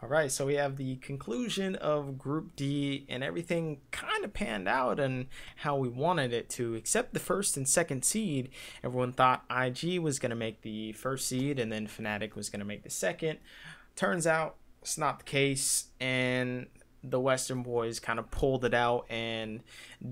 All right, so we have the conclusion of Group D, and everything kind of panned out and how we wanted it to, except the first and second seed. Everyone thought IG was going to make the first seed, and then Fnatic was going to make the second. Turns out it's not the case, and the Western boys kind of pulled it out and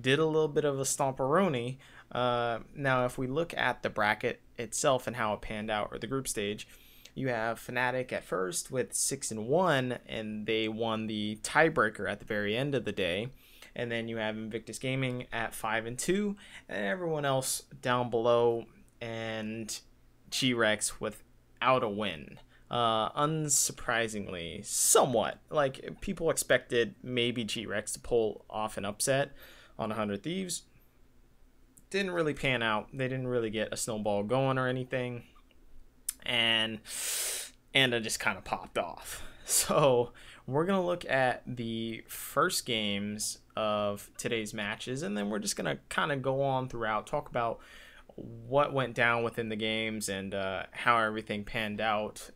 did a little bit of a stomperoni. Now, if we look at the bracket itself and how it panned out, or the group stage, you have Fnatic at first with 6-1, and they won the tiebreaker at the very end of the day. And then you have Invictus Gaming at 5-2, and everyone else down below, and G-Rex without a win. Unsurprisingly, somewhat. Like, people expected maybe G-Rex to pull off an upset on 100 Thieves. Didn't really pan out. They didn't really get a snowball going or anything. And it just kind of popped off. So we're going to look at the first games of today's matches, and then we're just going to kind of go on throughout, talk about what went down within the games and how everything panned out.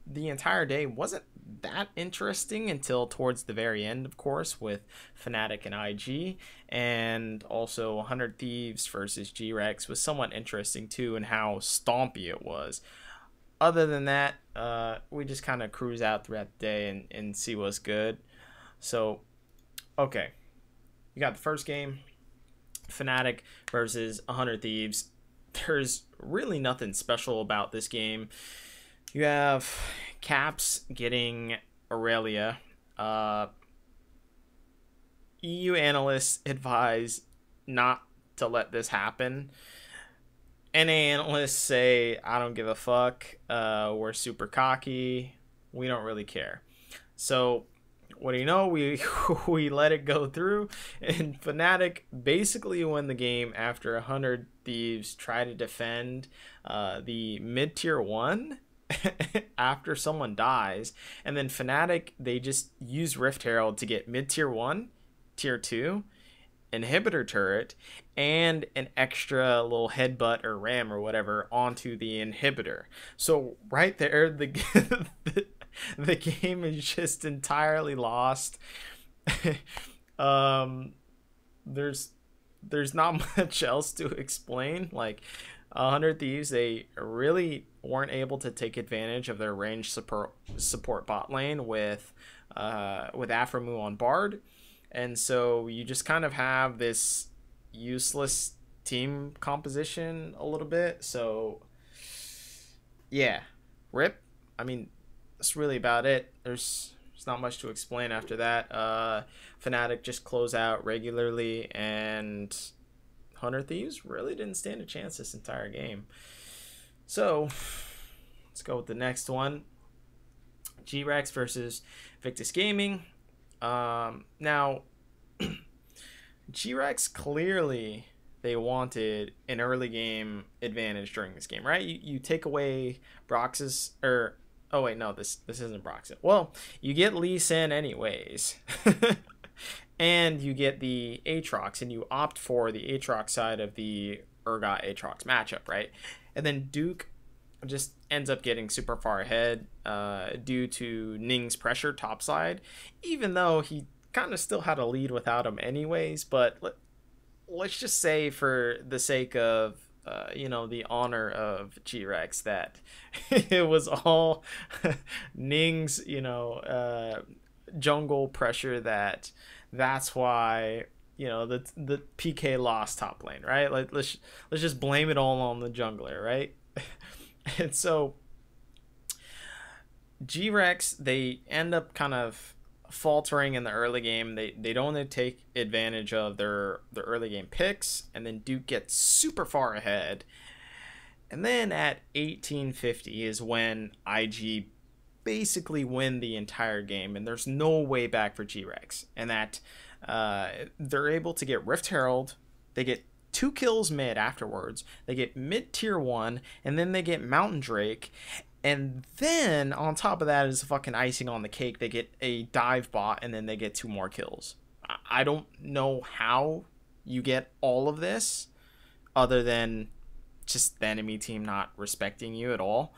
The entire day wasn't that interesting until towards the very end, of course, with Fnatic and IG, and also 100 Thieves versus G-Rex was somewhat interesting too, and how stompy it was. Other than that, we just kind of cruise out throughout the day and see what's good. So, okay, you got the first game, Fnatic versus 100 Thieves. There's really nothing special about this game. You have Caps getting Aurelia. EU analysts advise not to let this happen. NA analysts say, I don't give a fuck. We're super cocky. We don't really care. So, what do you know? We let it go through, and Fnatic basically won the game after 100 Thieves try to defend the mid-tier 1 after someone dies, and then Fnatic, they just use Rift Herald to get mid-tier 1, tier 2, inhibitor turret, and an extra little headbutt or ram or whatever onto the inhibitor. So right there, the game is just entirely lost. There's not much else to explain. Like, 100 Thieves, they really weren't able to take advantage of their range support bot lane with Aphromoo on Bard, and so you just kind of have this useless team composition a little bit. So yeah, rip. I mean, that's really about it. There's not much to explain after that. Fnatic just close out regularly, and 100 Thieves really didn't stand a chance this entire game. So let's go with the next one. G-Rex versus Victus Gaming. Now, G-Rex, clearly they wanted an early game advantage during this game, right? You take away Brox's, or oh wait, no, this isn't Brox's. Well, you get Lee Sin anyways. And you get the Aatrox, and you opt for the Aatrox side of the Urgot Aatrox matchup, right? And then Duke just ends up getting super far ahead due to Ning's pressure topside, even though he kind of still had a lead without him anyways. But let's just say, for the sake of the honor of G-Rex, that it was all Ning's jungle pressure, that's why the PK lost top lane, right? Like, let's just blame it all on the jungler, right? And so G-Rex, they end up kind of faltering in the early game. They don't take advantage of their early game picks, and then Duke gets super far ahead. And then at 1850 is when IG basically win the entire game, and there's no way back for G-Rex. And that they're able to get Rift Herald. They get 2 kills mid afterwards. They get mid tier 1, and then they get Mountain Drake. And then on top of that is fucking icing on the cake. They get a dive bot, and then they get 2 more kills. I don't know how you get all of this other than just the enemy team not respecting you at all.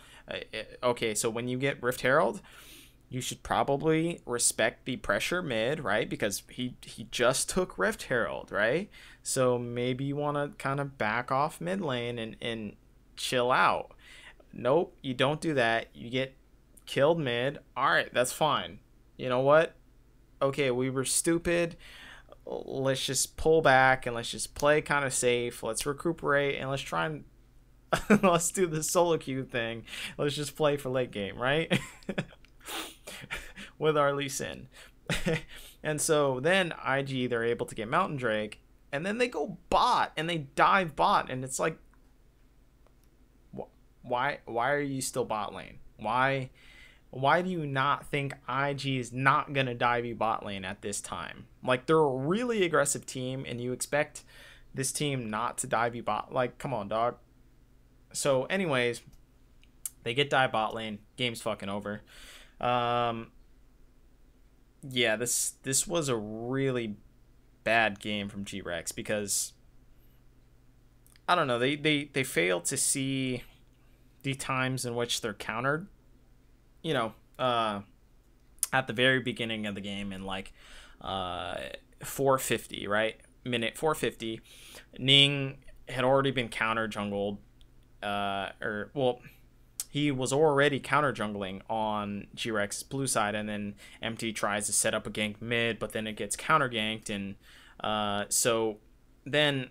Okay, so when you get Rift Herald, you should probably respect the pressure mid, right? Because he just took Rift Herald, right? So maybe you want to kind of back off mid lane and chill out. Nope, you don't do that. You get killed mid. All right, that's fine. You know what? Okay, we were stupid. Let's just pull back and let's just play kind of safe. Let's recuperate and let's try and let's do the solo queue thing. Let's just play for late game, right? With our Lee Sin. And so then IG, they're able to get Mountain Drake, and then they go bot and they dive bot, and it's like, why are you still bot lane? Why do you not think IG is not gonna dive you bot lane at this time? Like, they're a really aggressive team, and you expect this team not to dive you bot? Like, come on, dog. So anyways, they get dive bot lane, game's fucking over. Yeah, this was a really bad game from G-Rex, because I don't know, they fail to see the times in which they're countered. You know, at the very beginning of the game, in like 450, right? Minute 450, Ning had already been counter jungled, or well, he was already counter jungling on G-Rex's blue side, and then MT tries to set up a gank mid, but then it gets counter ganked, and so then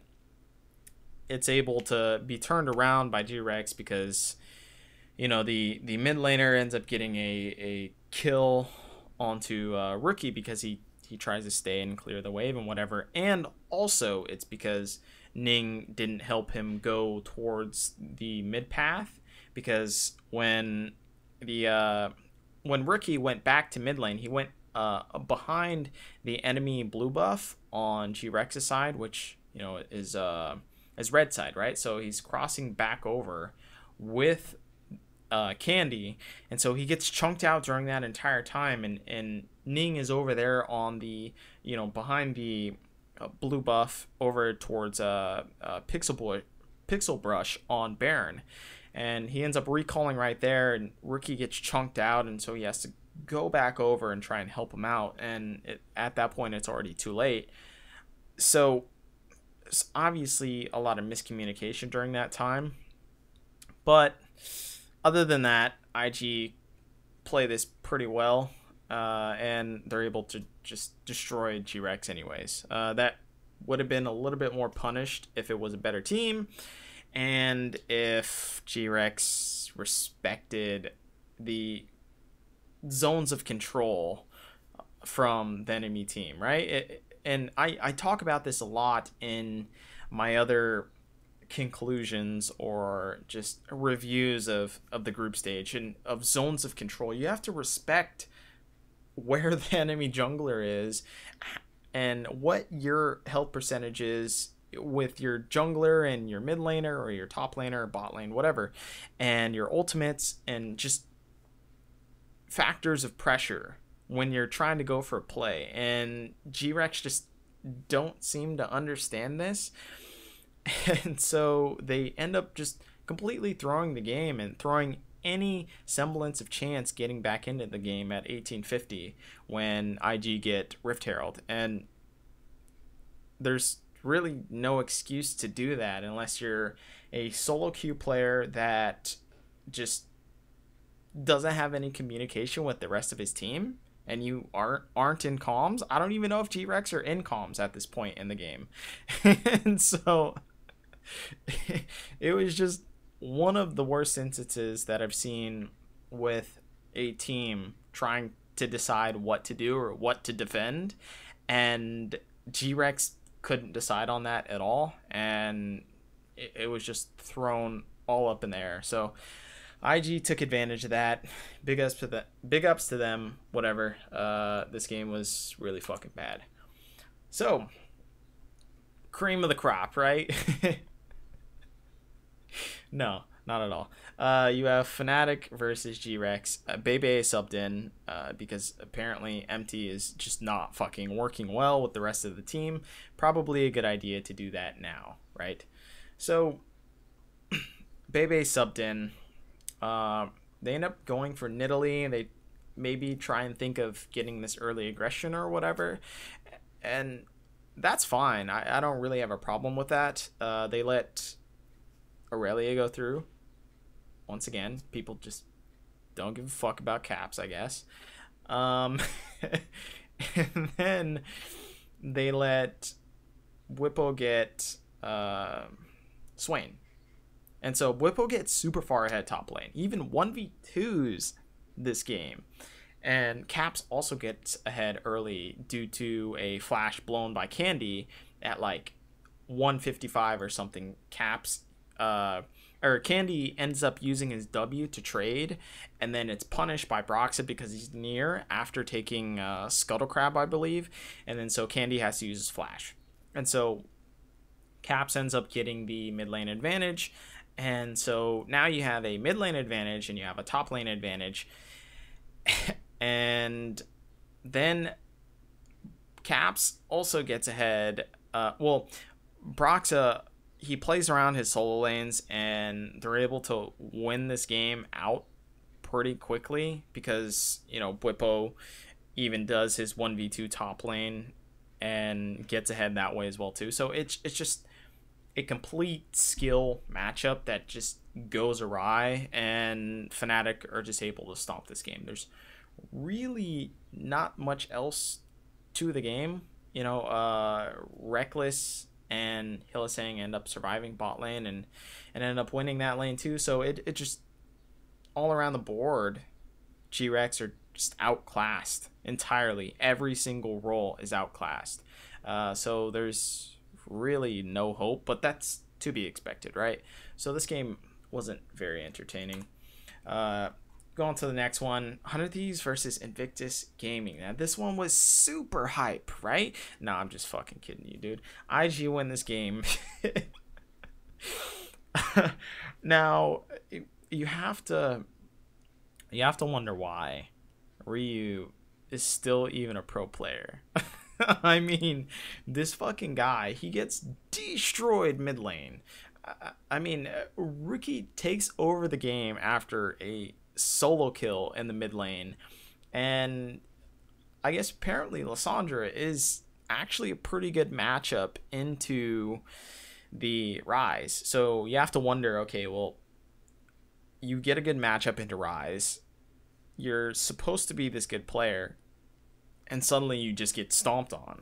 it's able to be turned around by G-Rex, because you know the mid laner ends up getting a kill onto Rookie, because he tries to stay and clear the wave and whatever, and also it's because Ning didn't help him go towards the mid path, because when Rookie went back to mid lane, he went behind the enemy blue buff on G-Rex's side, which you know is red side, right? So he's crossing back over with Candy, and so he gets chunked out during that entire time, and Ning is over there on the, you know, behind the blue buff over towards Pixel Brush on Baron, and he ends up recalling right there, and Rookie gets chunked out, and so he has to go back over and try and help him out, and at that point it's already too late. So it's obviously a lot of miscommunication during that time, but other than that, IG play this pretty well, and they're able to just destroy G-Rex anyways. That would have been a little bit more punished if it was a better team, and if G-Rex respected the zones of control from the enemy team, right? And I talk about this a lot in my other conclusions or just reviews of the group stage and of zones of control. You have to respect where the enemy jungler is and what your health percentage is with your jungler and your mid laner or your top laner or bot lane, whatever, and your ultimates, and just factors of pressure when you're trying to go for a play. And G-Rex just don't seem to understand this, and so they end up just completely throwing the game and throwing any semblance of chance getting back into the game at 1850 when IG get Rift Herald. And there's really no excuse to do that unless you're a solo queue player that just doesn't have any communication with the rest of his team, and you aren't in comms. I don't even know if G-Rex are in comms at this point in the game. And so it was just one of the worst instances that I've seen with a team trying to decide what to do or what to defend, and G-Rex couldn't decide on that at all, and it was just thrown all up in the air. So IG took advantage of that. Big ups to them. Whatever. This game was really fucking bad. So, cream of the crop, right? No, not at all. You have Fnatic versus G-Rex. Bebe subbed in because apparently MT is just not fucking working well with the rest of the team. Probably a good idea to do that now, right? So, Bebe subbed in. They end up going for Nidalee. maybe try and think of getting this early aggression or whatever. And that's fine. I don't really have a problem with that. They let Aurelia go through. Once again, people just don't give a fuck about caps, I guess. And then they let Whippo get Swain. And so Whippo gets super far ahead top lane. Even 1v2s this game. And Caps also gets ahead early due to a flash blown by Candy at like 155 or something. Candy ends up using his W to trade, and then it's punished by Broxa because he's near after taking Scuttle Crab, I believe. And then so Candy has to use his flash. And so Caps ends up getting the mid lane advantage. And so now you have a mid lane advantage and you have a top lane advantage. And then Caps also gets ahead. Broxa, he plays around his solo lanes and they're able to win this game out pretty quickly because, you know, Bwipo even does his 1v2 top lane and gets ahead that way as well too. So it's just a complete skill matchup that just goes awry, and Fnatic are just able to stomp this game. There's really not much else to the game. You know, Reckless and Hylissang end up surviving bot lane and end up winning that lane too. So it just all around the board, G-Rex are just outclassed entirely. Every single role is outclassed. So there's really no hope, but that's to be expected, right? So this game wasn't very entertaining. Going to the next one, 100 Thieves versus Invictus Gaming. Now, this one was super hype, right? No, I'm just fucking kidding you, dude. IG win this game. Now, you have to wonder why Ryu is still even a pro player. I mean, this fucking guy, he gets destroyed mid lane. I mean, Rookie takes over the game after a solo kill in the mid lane, and I guess apparently Lissandra is actually a pretty good matchup into the Rise. So you have to wonder, okay, well, you get a good matchup into Rise, you're supposed to be this good player, and suddenly you just get stomped on.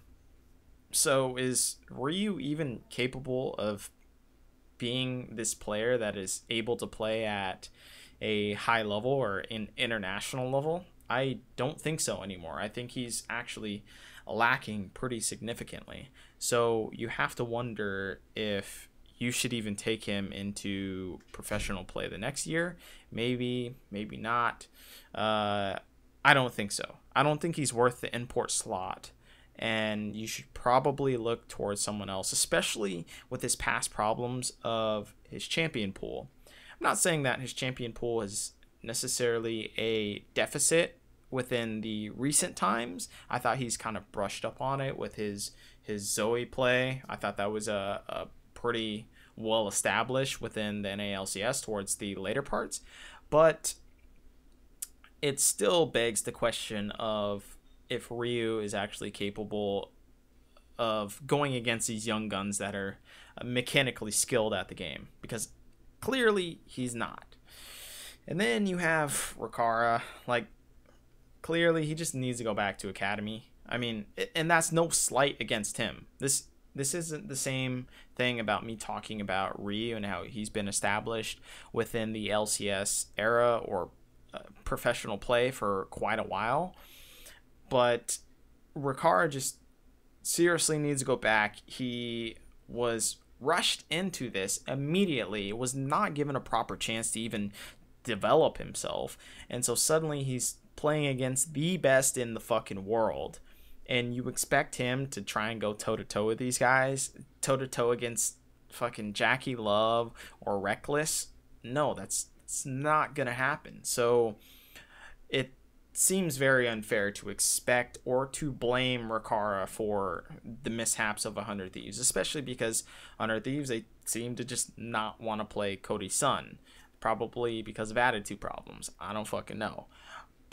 So is Ryu even capable of being this player that is able to play at a high level or in international level? I don't think so anymore. I think he's actually lacking pretty significantly. So you have to wonder if you should even take him into professional play the next year. Maybe, maybe not. I don't think so. I don't think he's worth the import slot, and you should probably look towards someone else, especially with his past problems of his champion pool. I'm not saying that his champion pool is necessarily a deficit within the recent times. I thought he's kind of brushed up on it with his Zoe play. I thought that was a pretty well established within the NALCS towards the later parts, but it still begs the question of if Ryu is actually capable of going against these young guns that are mechanically skilled at the game, because clearly he's not. And then you have Rikara, like, clearly he just needs to go back to Academy. I mean, and that's no slight against him. This isn't the same thing about me talking about Ryu and how he's been established within the LCS era or professional play for quite a while. But Rikara just seriously needs to go back. He was rushed into this immediately, was not given a proper chance to even develop himself, and so suddenly he's playing against the best in the fucking world, and you expect him to try and go toe-to-toe with these guys, toe-to-toe against fucking Jackie Love or Reckless. No, it's not gonna happen. So it seems very unfair to expect or to blame Rikara for the mishaps of 100 Thieves, especially because 100 Thieves, they seem to just not want to play Cody Sun, probably because of attitude problems. I don't fucking know.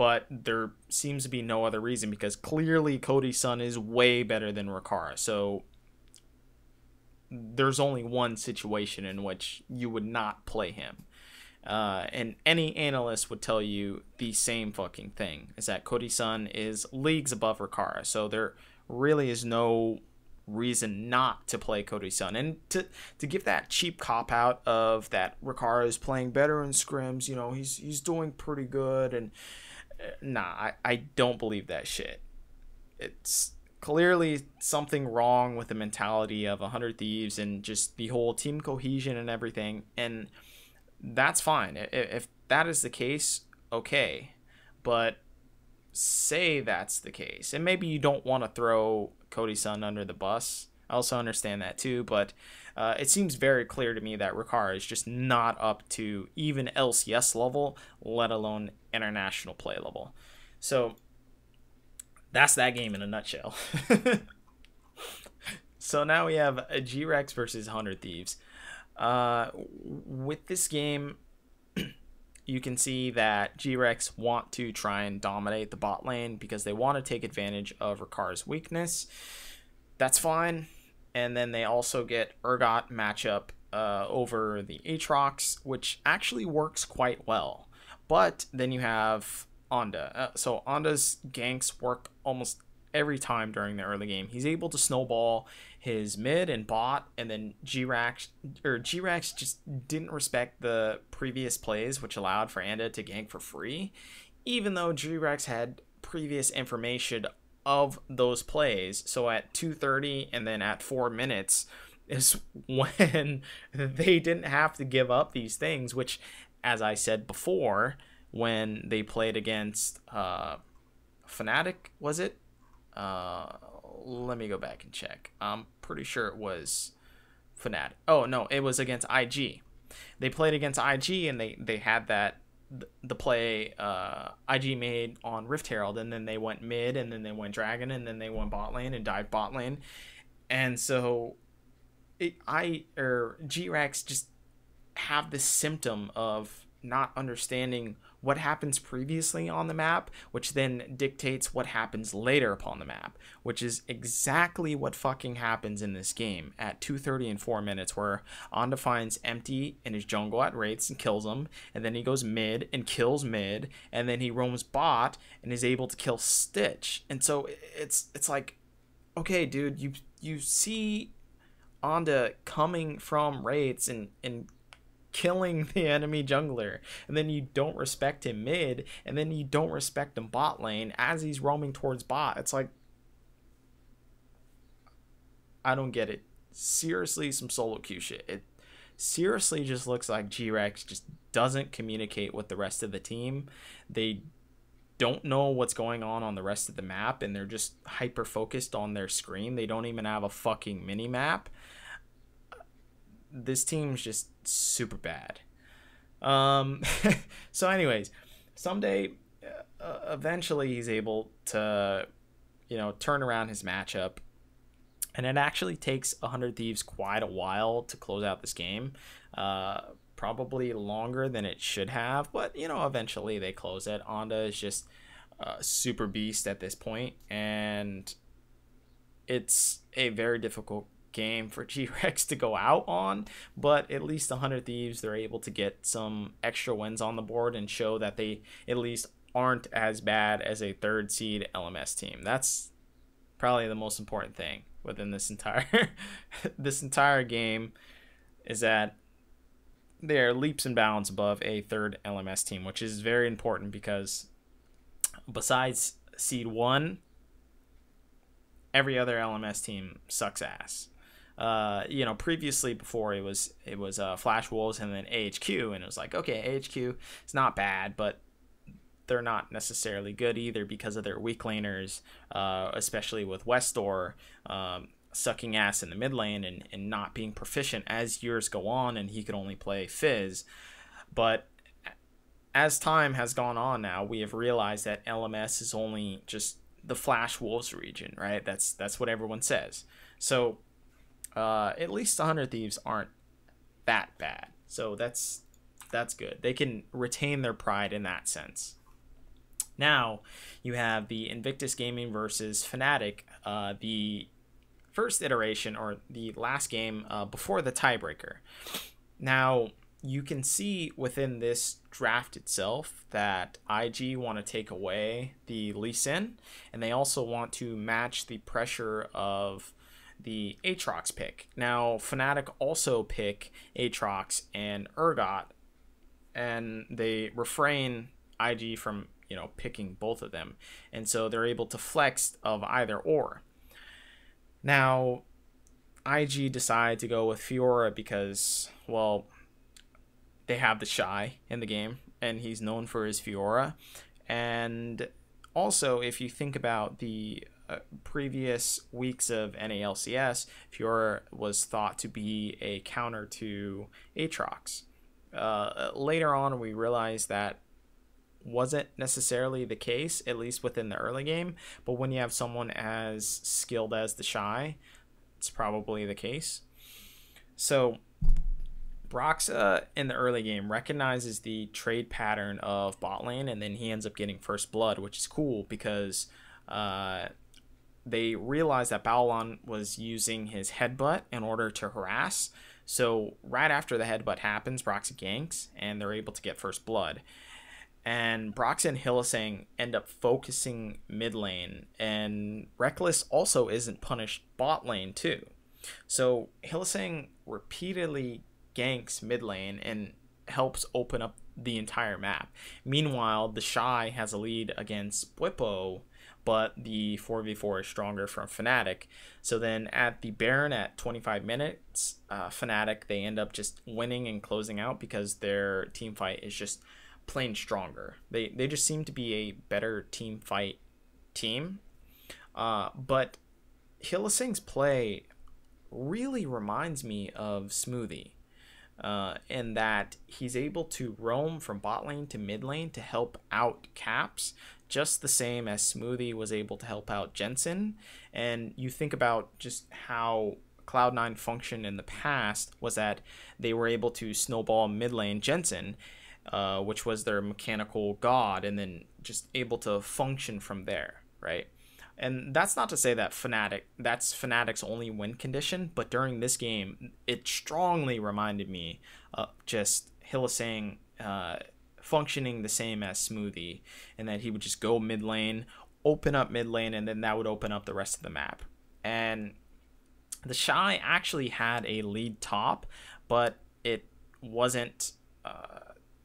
but there seems to be no other reason because clearly Cody Sun is way better than Rikara. So there's only one situation in which you would not play him. And any analyst would tell you the same fucking thing, is that Cody Sun is leagues above Rikara. So there really is no reason not to play Cody Sun. And to give that cheap cop out of that Rikara is playing better in scrims, you know, he's doing pretty good, and nah, I don't believe that shit. It's clearly something wrong with the mentality of 100 Thieves and just the whole team cohesion and everything, and that's fine. If that is the case, okay, but say that's the case, and maybe you don't want to throw Cody Sun under the bus. I also understand that too, but it seems very clear to me that Rikara is just not up to even LCS level, let alone international play level. So that's that game in a nutshell. So now we have a G-Rex versus 100 Thieves. With this game, you can see that G-Rex want to try and dominate the bot lane because they want to take advantage of Rikara's weakness. That's fine. And then they also get Urgot matchup over the Aatrox, which actually works quite well. But then you have Onda. So Onda's ganks work almost every time during the early game. He's able to snowball his mid and bot, and then G-Rex just didn't respect the previous plays, which allowed for Onda to gank for free, even though G-Rex had previous information of those plays. So at 2:30 and then at 4 minutes is when they didn't have to give up these things, which, as I said before, when they played against Fnatic, was it? Let me go back and check. I'm pretty sure it was Fnatic. Oh, no, it was against IG. They played against IG, and they had the play IG made on Rift Herald, and then they went mid, and then they went Dragon, and then they went bot lane and dived bot lane. And so G-Rex just have this symptom of not understanding what happens previously on the map, which then dictates what happens later upon the map, which is exactly what fucking happens in this game at 2:30 and 4 minutes, where Onda finds Empty in his jungle at Wraiths and kills him, and then he goes mid and kills mid, and then he roams bot and is able to kill Stitch. And so it's like, okay, dude, you see Onda coming from Wraiths and killing the enemy jungler, and then you don't respect him mid, and then you don't respect him bot lane as he's roaming towards bot. It's like, I don't get it. Seriously, some solo queue shit. It seriously just looks like G-Rex just doesn't communicate with the rest of the team. They don't know what's going on the rest of the map, and they're just hyper focused on their screen. They don't even have a fucking mini map. This team's just super bad. So anyways, someday, eventually he's able to, turn around his matchup, and it actually takes 100 Thieves quite a while to close out this game. Probably longer than it should have, but eventually they close it. Onda is just super beast at this point, and it's a very difficult game for G-Rex to go out on, but at least 100 Thieves, they're able to get some extra wins on the board and show that they at least aren't as bad as a third seed LMS team. That's probably the most important thing within this entire game, is that they're leaps and bounds above a third LMS team, which is very important because besides seed 1, every other LMS team sucks ass. Previously, before it was Flash Wolves and then AHQ, and it was like, okay, AHQ is not bad, but they're not necessarily good either because of their weak laners, especially with Westor sucking ass in the mid lane and not being proficient as years go on, and he could only play Fizz. But as time has gone on now, we have realized that LMS is only just the Flash Wolves region, right? That's what everyone says. So at least 100 Thieves aren't that bad. So that's good. They can retain their pride in that sense. Now you have the Invictus Gaming versus Fnatic, the first iteration or the last game before the tiebreaker. Now you can see within this draft itself that IG want to take away the Lee Sin, and they also want to match the pressure of the Aatrox pick. Now Fnatic also pick Aatrox and Urgot, and they refrain IG from picking both of them, and so they're able to flex of either or. Now IG decide to go with Fiora because, well, they have the Shy in the game, and he's known for his Fiora. And also, if you think about the previous weeks of NALCS, Fiora was thought to be a counter to Aatrox. Later on, we realized that wasn't necessarily the case, at least within the early game. But when you have someone as skilled as the Shy, it's probably the case. So Broxa in the early game recognizes the trade pattern of bot lane, and then he ends up getting first blood, which is cool because they realized that Baolan was using his headbutt in order to harass. So right after the headbutt happens, Broxa ganks, and they're able to get first blood. And Broxa and Hylissang end up focusing mid lane, and Reckless also isn't punished bot lane too. So Hylissang repeatedly ganks mid lane and helps open up the entire map. Meanwhile, the Shy has a lead against Bwipo, but the 4v4 is stronger from Fnatic. So then at the Baron at 25 minutes, Fnatic, they end up just winning and closing out because their team fight is just plain stronger. They just seem to be a better team fight team. But Hylissang's play really reminds me of Smoothie, in that he's able to roam from bot lane to mid lane to help out Caps, just the same as Smoothie was able to help out Jensen. And you think about just how Cloud9 functioned in the past was that they were able to snowball mid lane Jensen, which was their mechanical god, and then just able to function from there, right? And that's not to say that that's Fnatic's only win condition, but during this game, it strongly reminded me of just Hylissang functioning the same as Smoothie, and that he would just go mid lane, open up mid lane, and then that would open up the rest of the map. And the Shy actually had a lead top, but it wasn't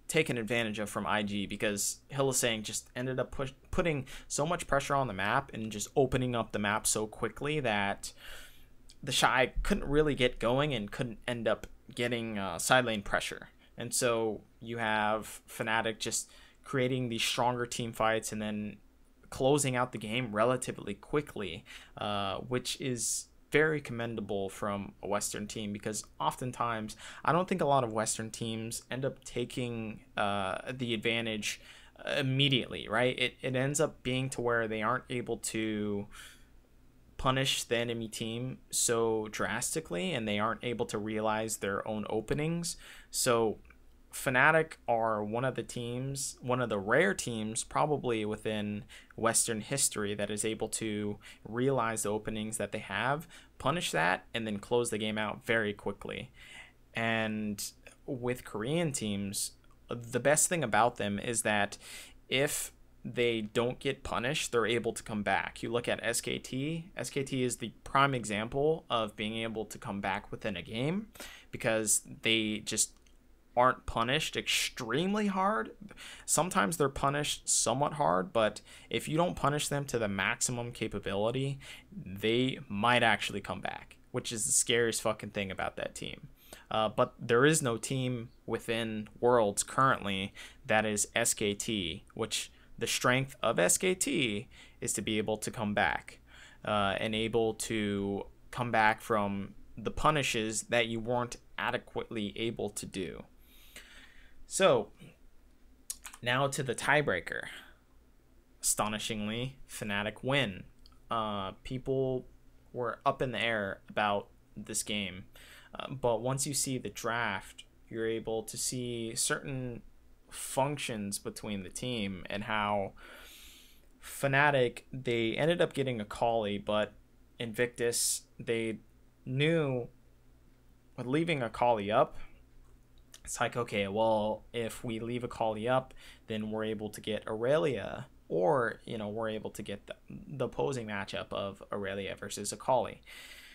taken advantage of from IG because Hylissang just ended up putting so much pressure on the map and just opening up the map so quickly that the Shy couldn't really get going and couldn't end up getting side lane pressure. And so you have Fnatic just creating these stronger team fights and then closing out the game relatively quickly, which is very commendable from a Western team, because oftentimes I don't think a lot of Western teams end up taking the advantage immediately, right? It ends up being to where they aren't able to punish the enemy team so drastically, and they aren't able to realize their own openings. So Fnatic are one of the rare teams probably within Western history that is able to realize the openings that they have, punish that, and then close the game out very quickly. And with Korean teams, the best thing about them is that if they don't get punished, they're able to come back. You look at SKT. SKT is the prime example of being able to come back within a game because they just aren't punished extremely hard. Sometimes they're punished somewhat hard, but if you don't punish them to the maximum capability, they might actually come back, which is the scariest fucking thing about that team. But there is no team within Worlds currently that is SKT, which the strength of SKT is to be able to come back, and able to come back from the punishes that you weren't adequately able to do. So now to the tiebreaker. Astonishingly, Fnatic win. People were up in the air about this game, but once you see the draft, you're able to see certain functions between the team and how Fnatic, they ended up getting a Kali, but Invictus, they knew with leaving a Kali up, it's like, okay, well, if we leave a Kali up, then we're able to get Aurelia, or, we're able to get the opposing matchup of Aurelia versus Akali.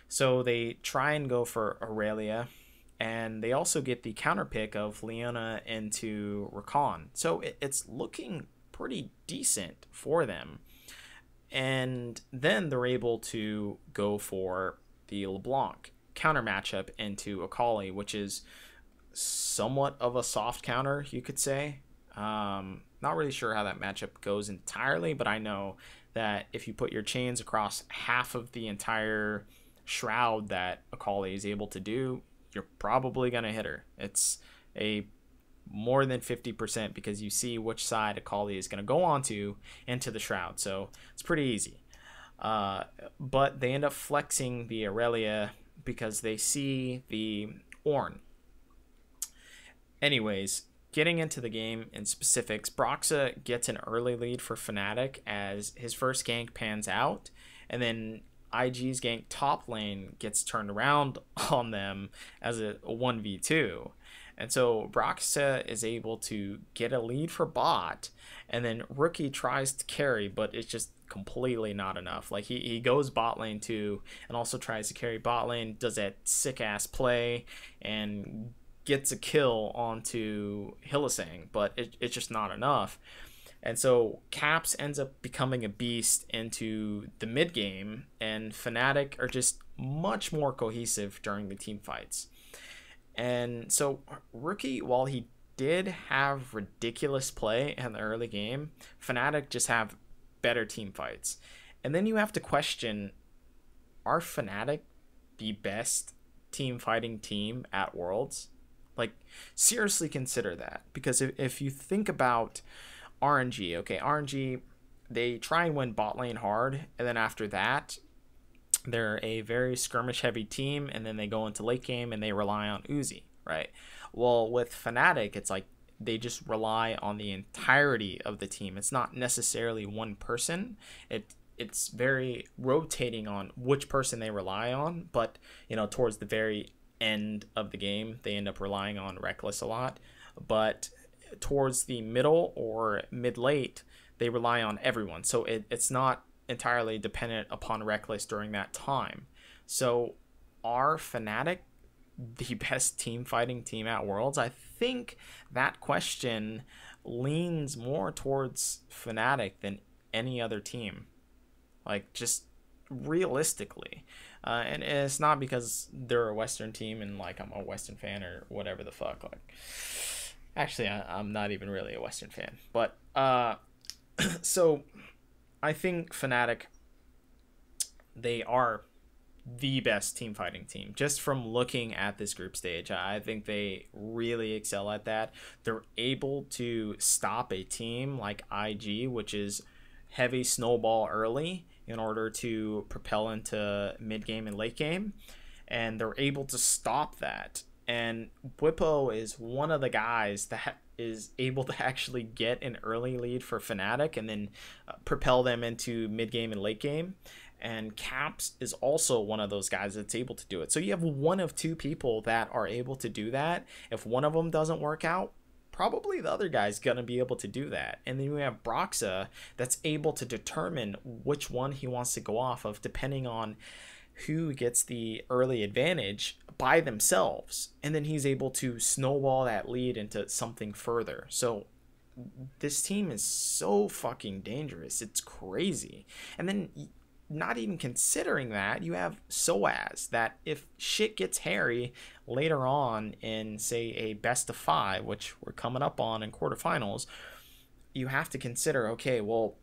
So they try and go for Aurelia, and they also get the counter pick of Leona into Rakan. So it's looking pretty decent for them. And then they're able to go for the LeBlanc counter matchup into Akali, which is somewhat of a soft counter, you could say. Not really sure how that matchup goes entirely, but I know that if you put your chains across half of the entire shroud that Akali is able to do, you're probably going to hit her. It's a more than 50% because you see which side Akali is going to go onto into the shroud. So it's pretty easy. But they end up flexing the Aurelia because they see the Ornn. Anyways, getting into the game in specifics, Broxa gets an early lead for Fnatic as his first gank pans out, and then IG's gank top lane gets turned around on them as a 1v2. And so Broxa is able to get a lead for bot, and then Rookie tries to carry, but it's just completely not enough. Like he goes bot lane too, and also tries to carry bot lane, does that sick ass play, and gets a kill onto Hylissang, but it's just not enough. And so Caps ends up becoming a beast into the mid game, and Fnatic are just much more cohesive during the team fights. And so Rookie, while he did have ridiculous play in the early game, Fnatic just have better team fights. And then you have to question, are Fnatic the best team fighting team at Worlds? Like, seriously consider that. Because if you think about RNG, okay, RNG, they try and win bot lane hard, and then after that, they're a very skirmish heavy team, and then they go into late game and they rely on Uzi, right? Well, with Fnatic, it's like they just rely on the entirety of the team. It's not necessarily one person. It's very rotating on which person they rely on, but towards the very end of the game, they end up relying on Reckless a lot. But towards the middle or mid-late, they rely on everyone. So it's not entirely dependent upon Reckless during that time. So are Fnatic the best team fighting team at Worlds? I think that question leans more towards Fnatic than any other team. Like, just realistically. And it's not because they're a Western team and like I'm a Western fan or whatever the fuck. Like, actually, I'm not even really a Western fan. But so I think Fnatic, they are the best team fighting team. Just from looking at this group stage, I think they really excel at that. They're able to stop a team like IG, which is heavy snowball early, in order to propel into mid game and late game, and they're able to stop that. And Bwipo is one of the guys that is able to actually get an early lead for Fnatic and then propel them into mid game and late game. And Caps is also one of those guys that's able to do it. So you have one of two people that are able to do that. If one of them doesn't work out, probably the other guy's gonna be able to do that. And then you have Broxa that's able to determine which one he wants to go off of depending on who gets the early advantage by themselves, and then he's able to snowball that lead into something further. So this team is so fucking dangerous, it's crazy. And then, not even considering that, you have Soaz, that if shit gets hairy later on in, say, a best of 5, which we're coming up on in quarterfinals, you have to consider, okay, well,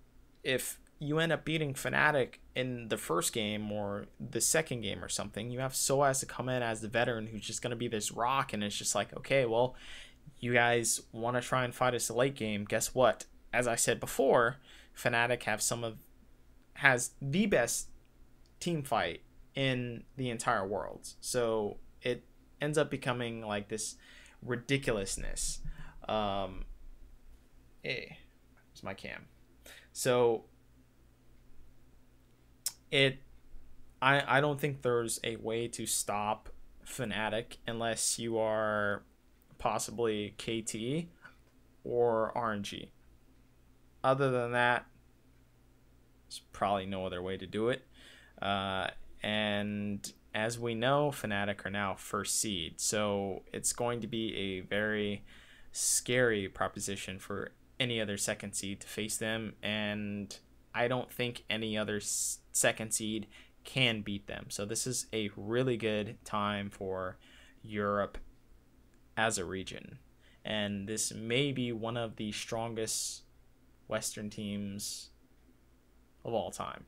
if you end up beating Fnatic in the first game or the second game or something, you have Soaz to come in as the veteran who's just going to be this rock, and it's just like, okay, well, you guys want to try and fight us a late game. Guess what? As I said before, Fnatic has the best team fight in the entire world. So it ends up becoming like this ridiculousness. Hey, where's my cam? So it I don't think there's a way to stop Fnatic unless you are possibly KT or RNG. Other than that, there's probably no other way to do it. Uh, and as we know, Fnatic are now first seed, so it's going to be a very scary proposition for any other second seed to face them, and I don't think any other second seed can beat them. So this is a really good time for Europe as a region, and this may be one of the strongest Western teams of all time.